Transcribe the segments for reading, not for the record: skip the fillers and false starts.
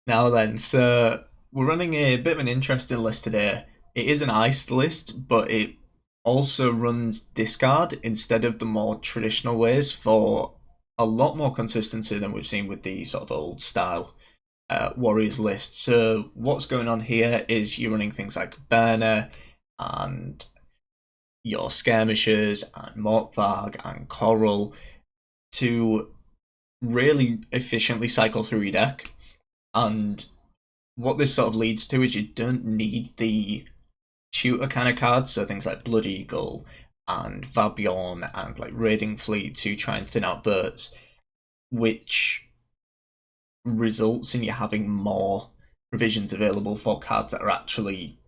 Now then, so we're running a bit of an interesting list today. It is an iced list, but it also runs discard instead of the more traditional ways for a lot more consistency than we've seen with the sort of old style Warriors list. So what's going on here is you're running things like Burner and your Skirmishers and Morkvarg and Coral to really efficiently cycle through your deck. And what this sort of leads to is you don't need the shooter kind of cards, so things like Blood Eagle and Vabion and like Raiding Fleet to try and thin out birds, which results in you having more provisions available for cards that are actually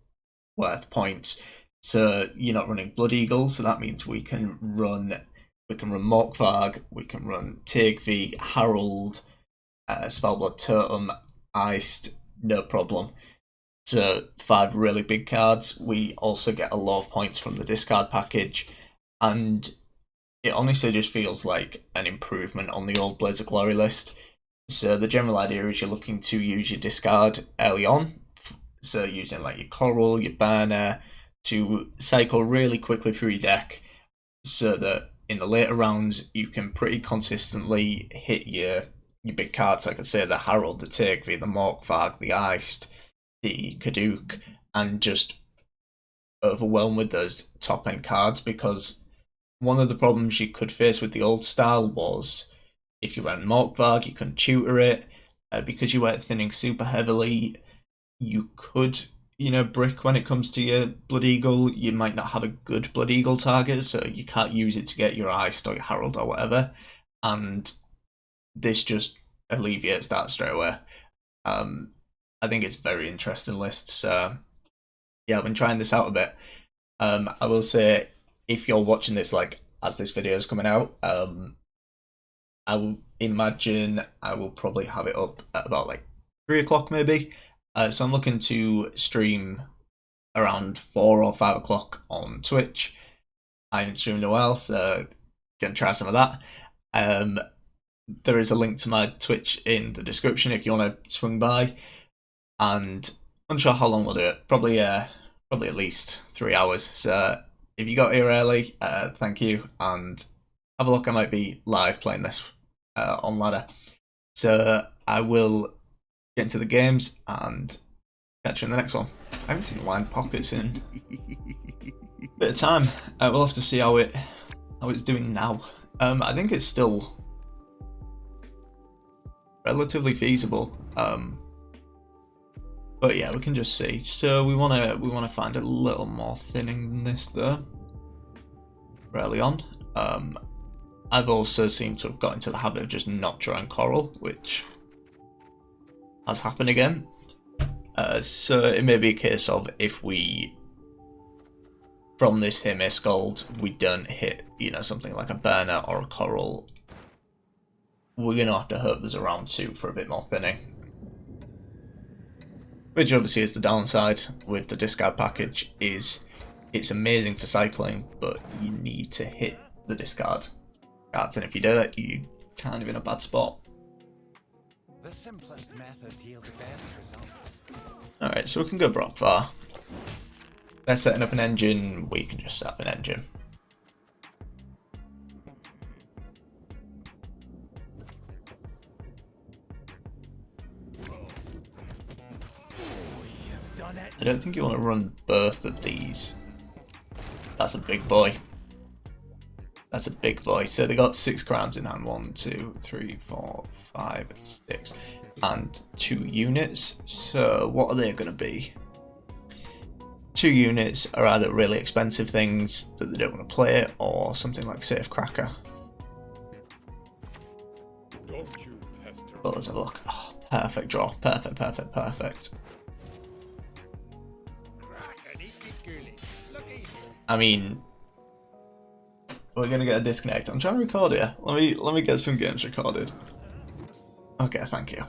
worth points. So you're not running Blood Eagle, so that means we can run Morkvarg, we can run Tigvi, Harold, Spellblood Totem, Iced, no problem. So 5 really big cards. We also get a lot of points from the discard package, and it honestly just feels like an improvement on the old Blaze of Glory list. So the general idea is you're looking to use your discard early on, so using like your Coral, your Burner, to cycle really quickly through your deck, so that in the later rounds you can pretty consistently hit your big cards, like I say, the Harold, the Tigvi, the Morkvarg, the Iced, the Kaduk, and just overwhelm with those top end cards. Because one of the problems you could face with the old style was if you ran Morkvarg, you couldn't tutor it. Because you weren't thinning super heavily, you could, brick when it comes to your Blood Eagle. You might not have a good Blood Eagle target, so you can't use it to get your Ice or your Harold or whatever. And this just alleviates that straight away. Um, I think it's a very interesting list. So yeah, I've been trying this out a bit. I will say, if you're watching this like as this video is coming out, I will imagine I will probably have it up at about like 3 o'clock maybe. So I'm looking to stream around 4 or 5 o'clock on Twitch. I haven't streamed in a while, so gonna try some of that. Um, there is a link to my Twitch in the description if you want to swing by. And unsure how long we'll do it. Probably at least 3 hours. So if you got here early, thank you, and have a look. I might be live playing this on ladder. So I will get into the games and catch you in the next one. I haven't seen line pockets in a bit of time. We'll have to see how it's doing now. I think it's still relatively feasible. But yeah, we can just see. So we wanna find a little more thinning than this though. Early on. I've also seemed to have got into the habit of just not drawing Coral, which has happened again. So it may be a case of, if we from this Miss Gold we don't hit, something like a Burner or a Coral, we're gonna have to hope there's a round 2 for a bit more thinning. Which obviously is the downside with the discard package, is it's amazing for cycling, but you need to hit the discard cards, and if you do it, you're kind of in a bad spot. The simplest methods yield the best results. Alright, so we can go Brockvar. They're setting up an engine, we can just set up an engine. I don't think you want to run both of these. That's a big boy. That's a big boy. So they got 6 crowns in hand. 1, 2, 3, 4, 5, 6. And 2 units. So what are they going to be? 2 units are either really expensive things that they don't want to play, or something like Safe Cracker. But let's have a look. Oh, perfect draw. Perfect. I mean, we're gonna get a disconnect. I'm trying to record here. Let me get some games recorded. Okay, thank you.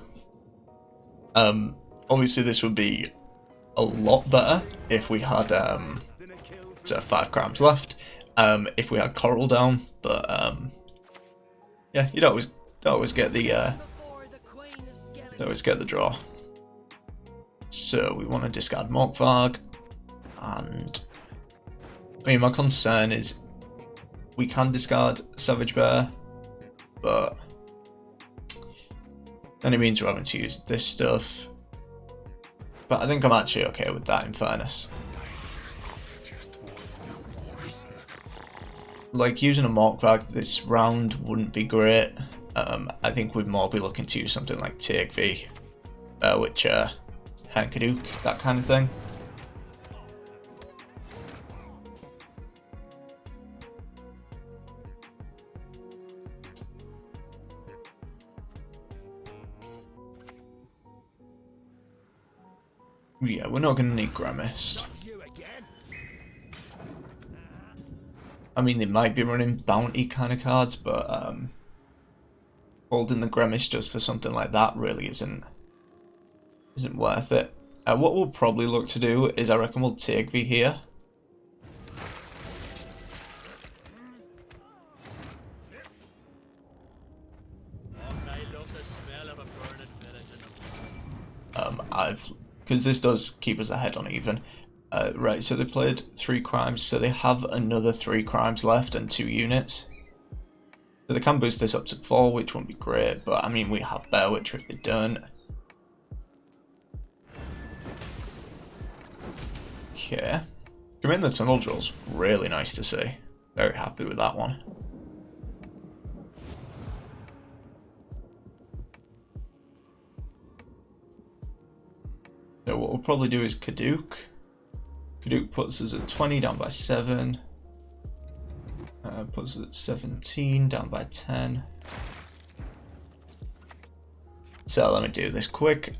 Obviously this would be a lot better if we had so 5 crams left. If we had Coral down, but yeah, you don't always get the draw. So we want to discard Morkvarg, and I mean my concern is we can discard Savage Bear, but then it means we're having to use this stuff. But I think I'm actually okay with that, in fairness. Like, using a Morkvarg this round wouldn't be great. I think we'd more be looking to use something like Tigby, Witcher, Hankaduk, that kind of thing. Yeah, we're not going to need Grimace. I mean, they might be running bounty kind of cards, but holding the Grimace just for something like that really isn't worth it. What we'll probably look to do is, I reckon we'll take V here. Because this does keep us ahead on even. Right, so they played 3 crimes, so they have another 3 crimes left and 2 units. So they can boost this up to 4, which won't be great, but I mean, we have Bear Witcher if they don't. Okay. Command the Tunnel Drill's really nice to see. Very happy with that one. So what we'll probably do is Kaduk. Kaduk puts us at 20, down by 7. Puts us at 17, down by 10. So let me do this quick.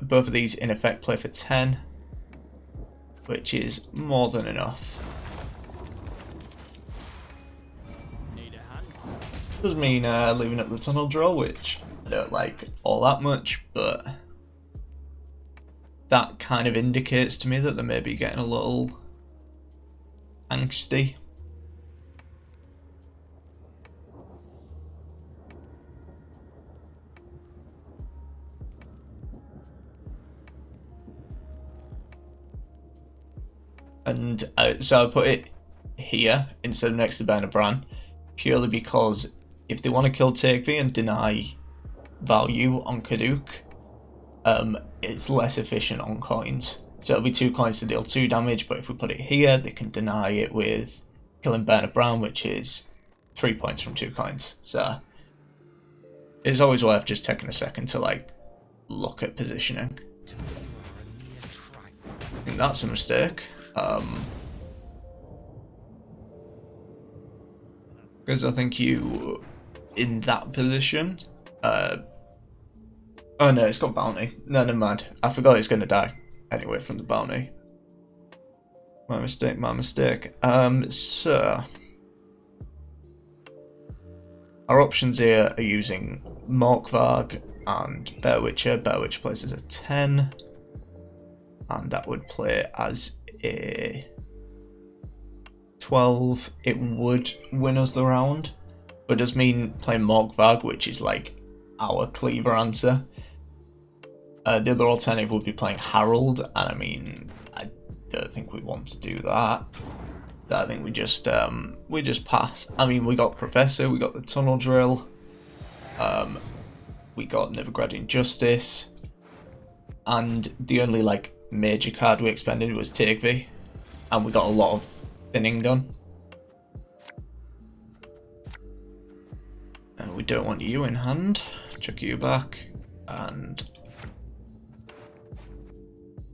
Both of these in effect play for 10, which is more than enough. Does mean leaving up the Tunnel Drill, which I don't like all that much, but that kind of indicates to me that they may be getting a little angsty. And so I put it here instead of next to Bernabran, purely because if they want to kill Takeby and deny value on Kaduk, it's less efficient on coins. So it'll be 2 coins to deal 2 damage, but if we put it here, they can deny it with killing Bernabran, which is 3 points from 2 coins. So it's always worth just taking a second to like look at positioning. I think that's a mistake. Because I think you, in that position, oh no, it's got bounty. No, never mind. I forgot it's going to die anyway from the bounty. My mistake, my mistake. So our options here are using Morkvarg and Bear Witcher. Bear Witcher plays as a 10, and that would play as a 12. It would win us the round, but does mean playing Morkvarg, which is like our cleaver answer. The other alternative would be playing Harold, and I mean, I don't think we want to do that. I think we just pass. I mean, we got Professor, we got the Tunnel Drill, we got Novigradian Justice, and the only like major card we expended was Tigby, and we got a lot of thinning done. And we don't want you in hand. Chuck you back, and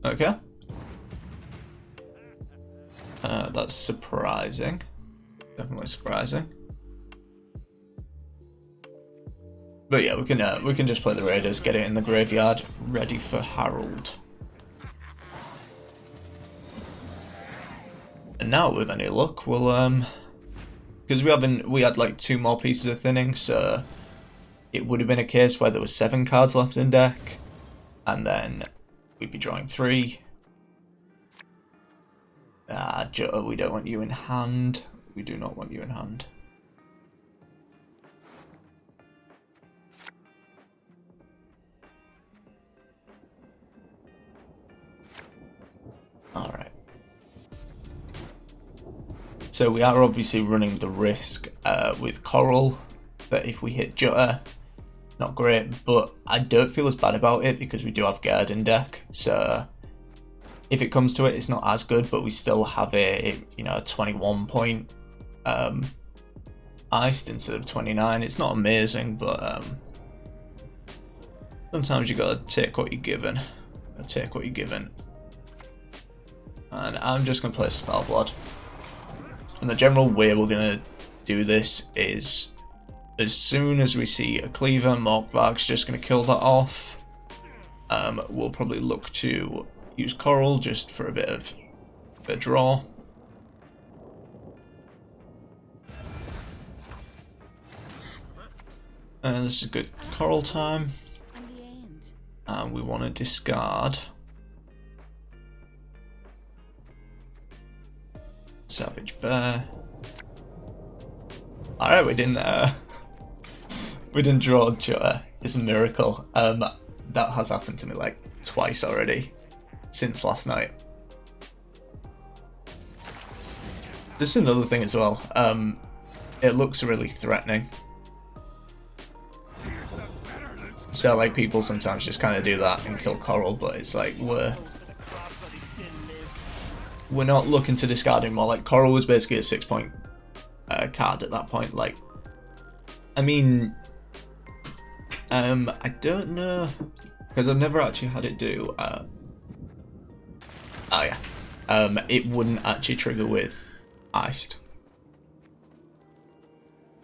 okay. That's surprising. Definitely surprising. But yeah, we can just play the Raiders, get it in the graveyard, ready for Harold. And now, with any luck, we'll because we had like 2 more pieces of thinning, so it would have been a case where there was 7 cards left in deck, and then we'd be drawing 3. Joe, we don't want you in hand. We do not want you in hand. So we are obviously running the risk with Coral that if we hit Jutta, not great, but I don't feel as bad about it because we do have Gerd in deck. So if it comes to it, it's not as good, but we still have a 21 point iced instead of 29. It's not amazing, but sometimes you gotta take what you're given. And I'm just gonna play Spellblood. And the general way we're gonna do this is, as soon as we see a cleaver, Morkvarg's just gonna kill that off. We'll probably look to use Coral just for a bit of a draw. And this is a good Coral time. And we want to discard Savage Bear. Alright, we didn't draw Jutta. It's a miracle. That has happened to me like twice already since last night. This is another thing as well. It looks really threatening. So like people sometimes just kind of do that and kill Coral, but it's like we're not looking to discard him more. Like Coral was basically a 6-point card at that point. Like, I mean, I don't know because I've never actually had it do. Oh yeah, it wouldn't actually trigger with iced.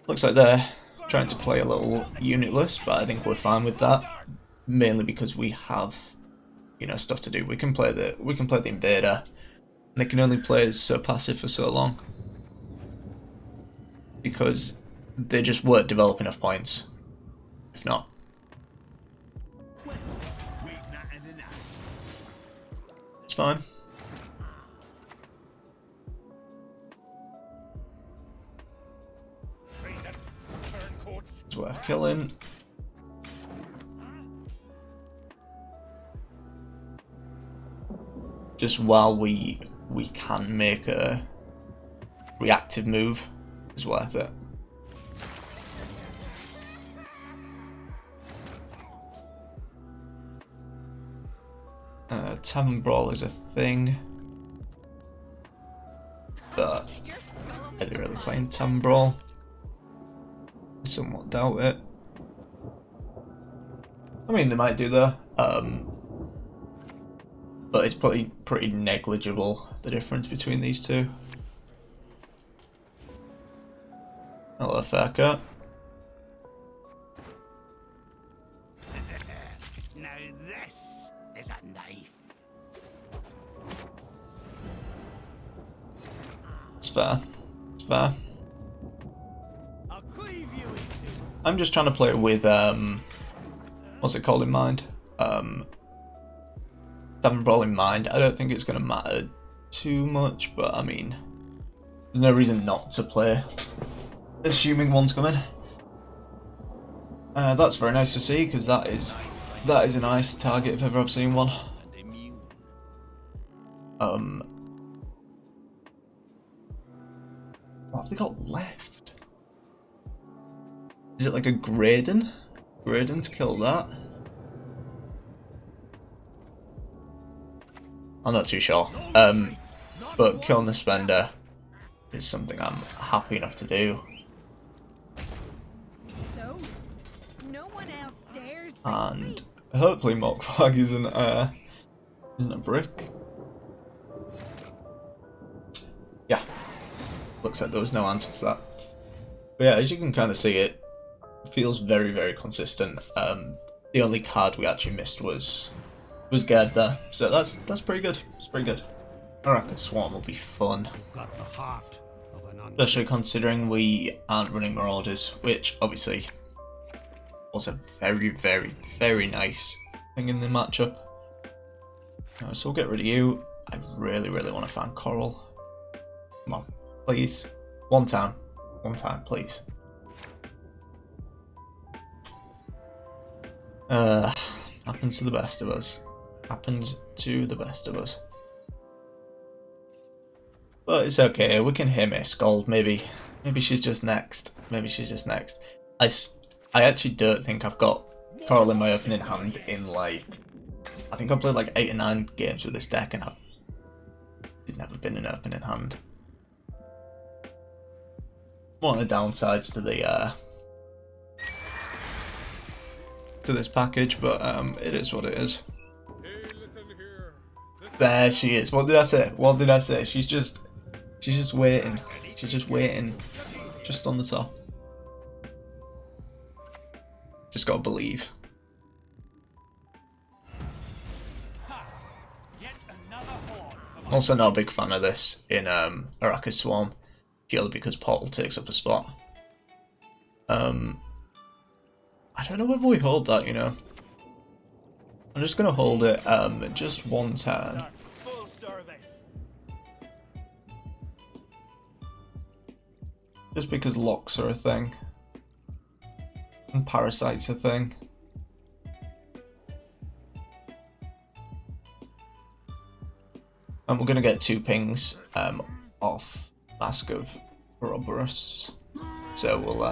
Looks like they're trying to play a little unitless, but I think we're fine with that. Mainly because we have, stuff to do. We can play the invader, and they can only play as so passive for so long because they just won't develop enough points. If not, it's fine. It's worth killing. Just while we can make a reactive move is worth it. Tavern Brawl is a thing, but are they really playing Tavern Brawl? I somewhat doubt it. I mean, they might do though, but it's pretty negligible, the difference between these two. Hello, Faircut. Now this is a knife. It's fair. It's fair. I'll cleave you in two. I'm just trying to play it with what's it called in mind? Tavern Brawl in mind. I don't think it's going to matter too much, but I mean, there's no reason not to play, assuming one's coming. That's very nice to see, because that is a nice target if ever I've seen one. What have they got left? Is it like a Graydon? Graydon to kill that? I'm not too sure. But killing the Spender is something I'm happy enough to do. So, no one else dares face And me. hopefully Morkvarg isn't a brick. Yeah. Looks like there was no answer to that. But yeah, as you can kind of see, it feels very, very consistent. The only card we actually missed was Gerd there, so that's pretty good. It's pretty good. I reckon Swarm will be fun, Got the heart of an especially considering we aren't running Marauders, which obviously was a very, very, very nice thing in the matchup. So we'll get rid of you. I really, really want to find Coral. Come on, please. One time, please. Happens to the best of us. Happens to the best of us. But it's okay, we can hear Miss Gold, maybe she's just next. Maybe she's just next. I actually don't think I've got Coral in my opening hand in like, I think I've played like 8 or 9 games with this deck and it's never been an opening hand. One of the downsides to this package, but it is what it is. Hey, listen here. There she is. What did I say? What did I say? She's just waiting. She's just waiting. Just on the top. Just gotta believe. I'm also not a big fan of this in Araka's Swarm, purely because Portal takes up a spot. I don't know whether we hold that, you know. I'm just gonna hold it just one turn. Just because locks are a thing. And parasites a thing. And we're gonna get 2 pings off Mask of Ouroboros. So we'll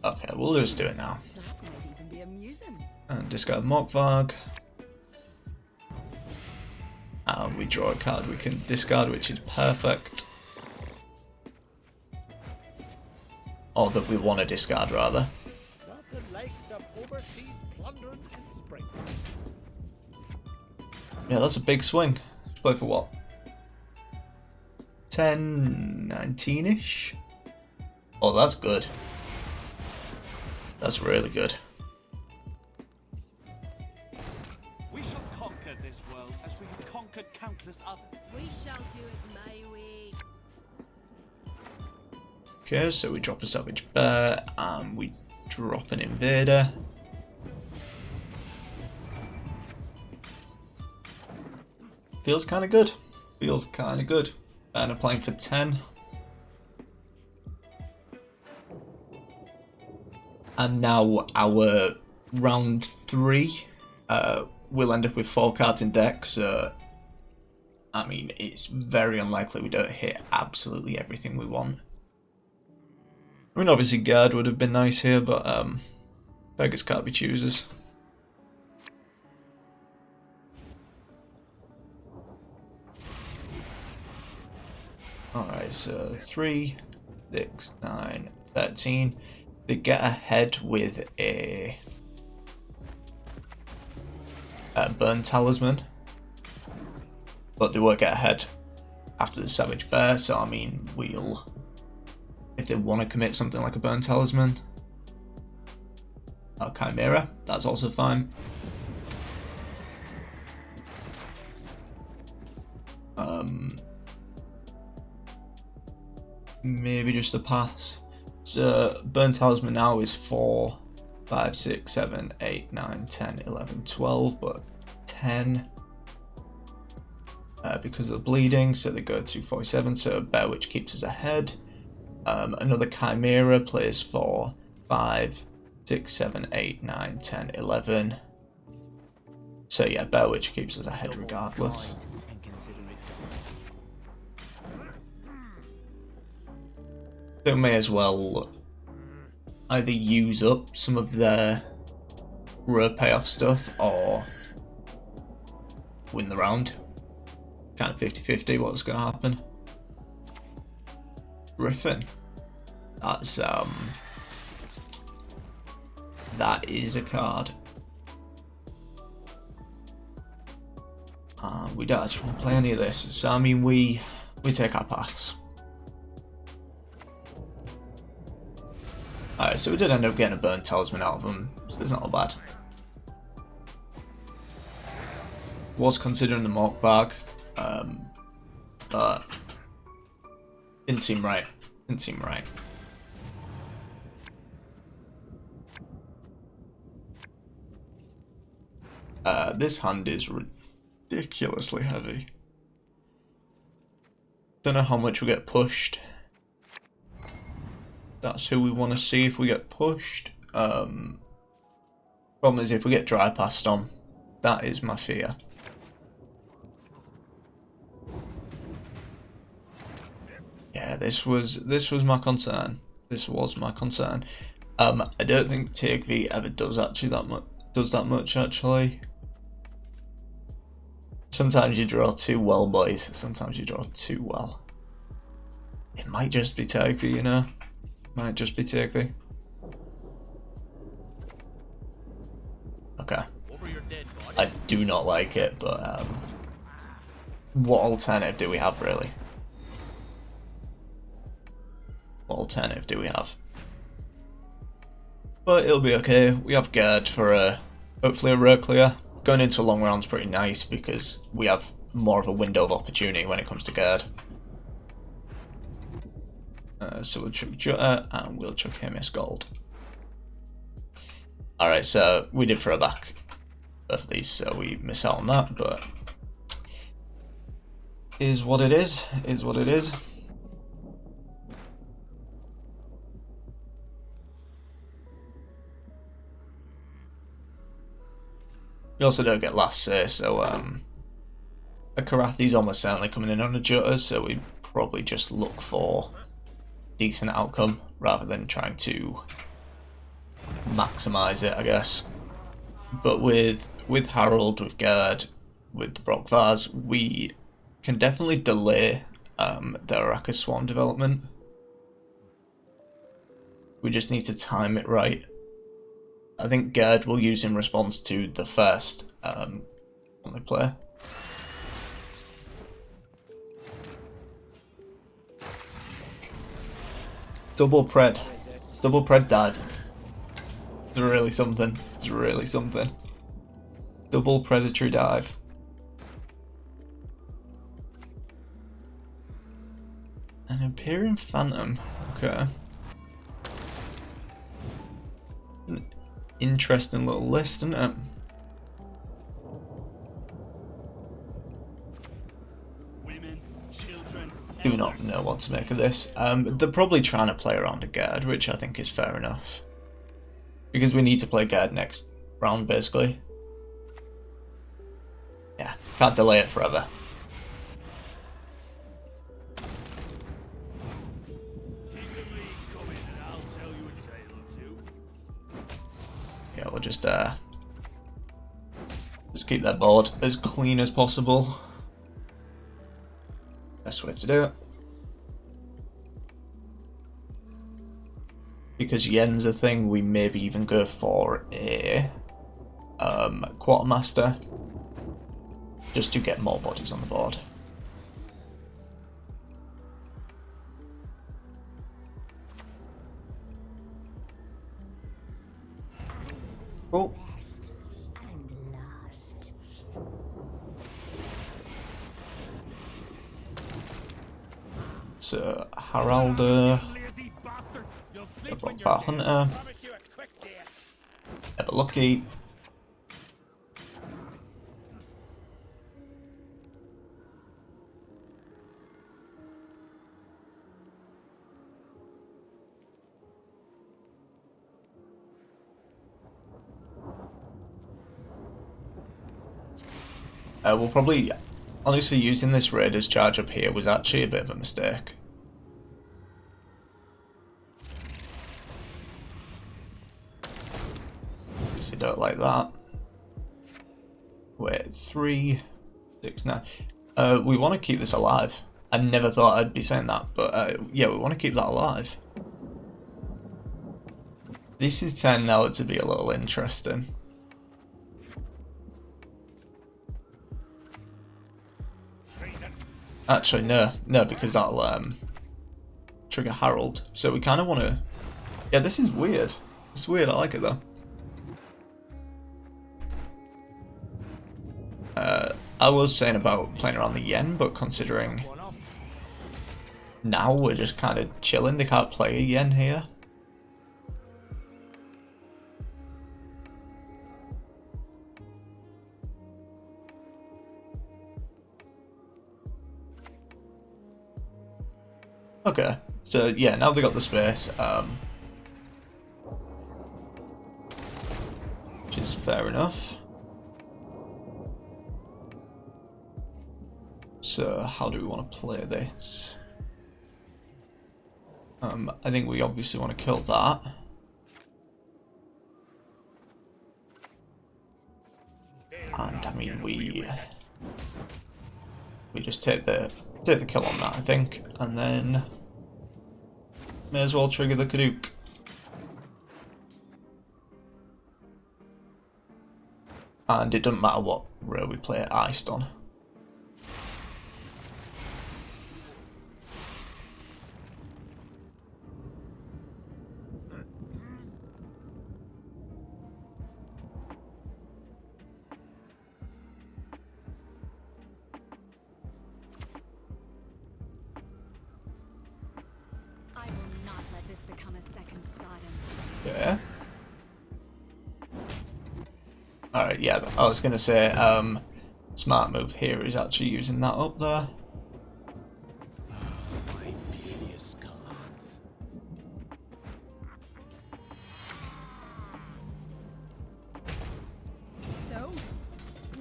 okay, we'll just do it now. That might even be amusing. And discard Morkvarg. And we draw a card we can discard, which is perfect. Or that we want to discard, rather. Nothing like some overseas plundering in spring. Yeah, that's a big swing. Let's play for what? 10, 19-ish? Oh, that's good. That's really good. We shall conquer this world as we have conquered countless others. We shall do it my way. Okay, so we drop a Savage Bear and we drop an Invader. Feels kind of good. Feels kind of good. And I'm playing for 10. And now our round 3 we'll end up with 4 cards in deck, so I mean it's very unlikely we don't hit absolutely everything we want. I mean obviously guard would have been nice here, but beggars can't be choosers. Alright, so 3, 6, 9, 13. They get ahead with a Burn Talisman, but they won't get ahead after the Savage Bear, so I mean, we'll, if they want to commit something like a Burn Talisman or Chimera, that's also fine. Maybe just a pass. So Burn Talisman now is 4, 5, 6, 7, 8, 9, 10, 11, 12, but 10 because of the bleeding, so they go to 47, so Bear Witch keeps us ahead. Another Chimera plays 4, 5, 6, 7, 8, 9, 10, 11. So yeah, Bear Witch keeps us ahead regardless. They may as well either use up some of their row payoff stuff or win the round. Kind of 50-50 what's going to happen. Griffin. That's that is a card. We don't actually want to play any of this, so I mean we take our pass. Alright, so we did end up getting a Burn Talisman out of them, so it's not all bad. Was considering the Morkvarg, but didn't seem right. Didn't seem right. This hand is ridiculously heavy. Don't know how much we get pushed. That's who we want to see if we get pushed. Problem is if we get dry passed on, That is my fear. Yeah, this was my concern. This was my concern. I don't think TGV ever does that much actually. Sometimes you draw too well, boys. Sometimes you draw too well. It might just be TGV, you know. Might just be TGV. Okay. I do not like it, but what alternative do we have, really? What alternative do we have? But it'll be okay. We have Gerd for hopefully a row clear. Going into long round's pretty nice because we have more of a window of opportunity when it comes to Gerd. So we'll chuck Jutta and we'll chuck Hermes Gold. Alright, so we did throw back both of these, so we miss out on that, but is what it is what it is. We also don't get last say, so a Karathi's almost certainly coming in on a Jutta, so we probably just look for decent outcome rather than trying to maximize it, I guess. But with Harold, with Gerd, with the Brock Vase, we can definitely delay the Arrakis Swarm development. We just need to time it right. I think Gerd will use in response to the first only play. Double pred dive. It's really something. It's really something. Double predatory dive. An Imperium Phantom. Okay. An interesting little list, isn't it? Do not know what to make of this. They're probably trying to play around a Gerd, which I think is fair enough. Because we need to play Gerd next round, basically. Yeah, can't delay it forever. Yeah, we'll just keep that board as clean as possible. Best way to do it. Because Yen's a thing, we maybe even go for a Quartermaster just to get more bodies on the board. Cool. So Haralda, the Brockbar Hunter, Ever Lucky. We'll probably, honestly, using this Raiders charge up here was actually a bit of a mistake. So don't like that. Wait, 3, 6, 9. We want to keep this alive. I never thought I'd be saying that, but yeah, we want to keep that alive. This is turning out to be a little interesting. Actually, no, because that'll trigger Harold. So we kind of want to. Yeah, this is weird. It's weird. I like it though. I was saying about playing around the Yen, but considering now we're just kind of chilling, they can't play a Yen here. Okay, so yeah, now they got the space, which is fair enough. So how do we want to play this? I think we obviously want to kill that. And I mean we just take the kill on that, I think, and then may as well trigger the Kaduk. And it doesn't matter what row we play it iced on. I will not let this become a second Sodom. Yeah. Alright, yeah, I was gonna say, smart move here is actually using that up there. My beauteous commands. So,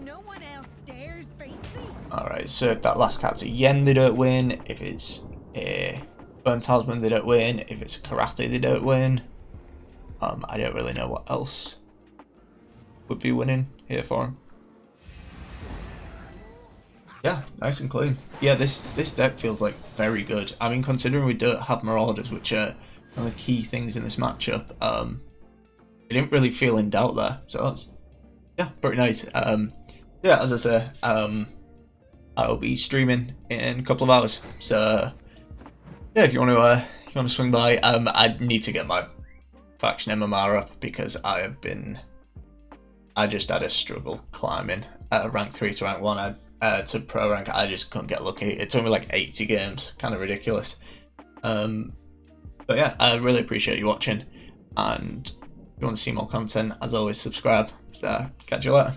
no one else dares face me? Alright, so if that last card's a Yen, they don't win. If it's a Burnt Talisman, they don't win. If it's a Karathi, they don't win. I don't really know what else would be winning here for him. Yeah, nice and clean. Yeah, this deck feels like very good. I mean, considering we don't have Marauders, which are one of the key things in this matchup, I didn't really feel in doubt there. So that's, yeah, pretty nice. Yeah, as I say, I'll be streaming in a couple of hours. So yeah, if you want to swing by, I need to get my faction MMR up because I just had a struggle climbing rank 3 to rank 1 to pro rank. I just couldn't get lucky. It took me like 80 games, kind of ridiculous. But yeah, I really appreciate you watching, and if you want to see more content, as always, subscribe. So catch you later.